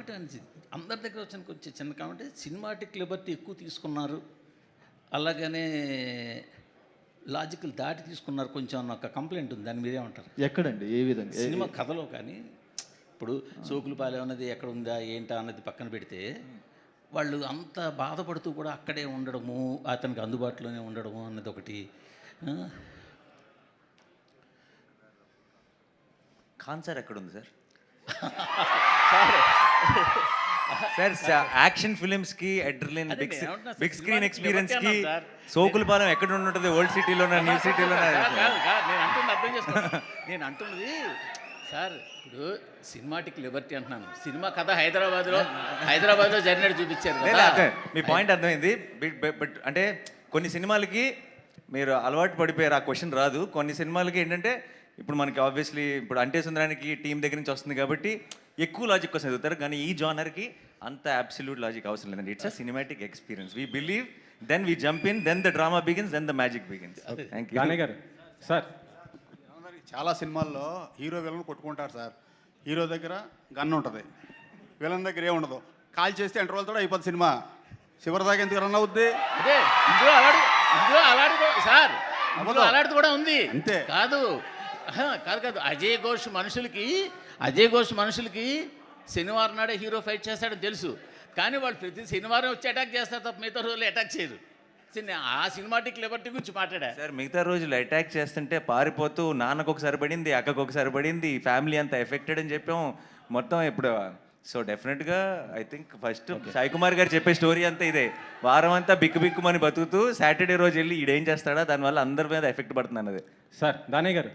Comment అని అందరి దగ్గర వచ్చే చిన్న కామెంట్, సినిమాటిక్ లిబర్టీ ఎక్కువ తీసుకున్నారు, అలాగనే లాజికల్ దాటి తీసుకున్నారు కొంచెం అన్న ఒక కంప్లైంట్ ఉంది. దాన్ని మీరేమంటారు? ఎక్కడండి, ఏ విధంగా? సినిమా కథలో కానీ ఇప్పుడు సోకులపాలెం అన్నది ఎక్కడ ఉందా ఏంటా అన్నది పక్కన పెడితే వాళ్ళు అంత బాధపడుతూ కూడా అక్కడే ఉండడము, అతనికి అందుబాటులోనే ఉండడము అన్నది ఒకటి. ఖాన్ సార్ ఎక్కడుంది సార్? సార్ యాక్షన్ ఫిలిమ్స్కి అడ్రిలిన్ బిగ్ స్క్రీన్ ఎక్స్పీరియన్స్కి సోకులపాలెం ఎక్కడ ఉంటుంది? ఓల్డ్ సిటీలోనా, న్యూ సిటీలోనా? నేను అంటున్నది సార్, ఇప్పుడు సినిమాటిక్ లిబర్టీ అంటున్నాను. సినిమా కథ హైదరాబాద్లో జరిగినట్టు చూపించారు కదా. మీ పాయింట్ అర్థమైంది. బట్ అంటే కొన్ని సినిమాలకి మీరు అలవాటు పడిపోయారు, ఆ క్వశ్చన్ రాదు. కొన్ని సినిమాలకి ఏంటంటే ఇప్పుడు మనకి ఆబ్వియస్లీ ఇప్పుడు అంటే సుందరానికి టీం దగ్గర నుంచి వస్తుంది కాబట్టి ఎక్కువ లాజిక్ కోసం చదువుతారు, కానీ ఈ జానర్కి అంత అబ్సల్యూట్ లాజిక్ అవసరం లేదండి. It's a cinematic experience. We believe, then we jump in, then the drama begins, then the magic begins. Thank you గారు. సార్, చాలా సినిమాల్లో హీరో విలన్ కొట్టుకుంటారు సార్. హీరో దగ్గర గన్ ఉంటుంది, విలన్ దగ్గర ఏముండదు. కాల్ చేస్తే ఇంటర్వల్ కూడా అయిపోతుంది సినిమా. చివరి దాకా ఎందుకు రన్ అవుద్ది? అదే ఇందులో అలాంటిది కూడా ఉంది. అంతే కాదు అజయ్ ఘోష్ మనుషులకి శనివారం నాడే హీరో ఫైట్ చేస్తాడని తెలుసు, కానీ వాళ్ళు ప్రతి శనివారం వచ్చి అటాక్ చేస్తారు తప్ప మిగతా రోజులు అటాక్ చేయరు. ఆ సినిమాటిక్ లిబర్టీ గురించి మాట్లాడా సార్. మిగతా రోజులు అటాక్ చేస్తుంటే పారిపోతూ నాన్నకు ఒకసారి పడింది, అక్కకు ఒకసారి పడింది, ఫ్యామిలీ అంతా ఎఫెక్టెడ్ అని చెప్పాం మొత్తం. ఇప్పుడు సో డెఫినెట్గా I think first Sai Kumar గారు చెప్పే స్టోరీ అంతా ఇదే. వారం అంతా బిక్కుమని బతుకుతూ సాటర్డే రోజు వెళ్ళి ఈడేం చేస్తాడా, దానివల్ల అందరి మీద ఎఫెక్ట్ పడుతుంది అన్నది. సార్ దానయ్య గారు.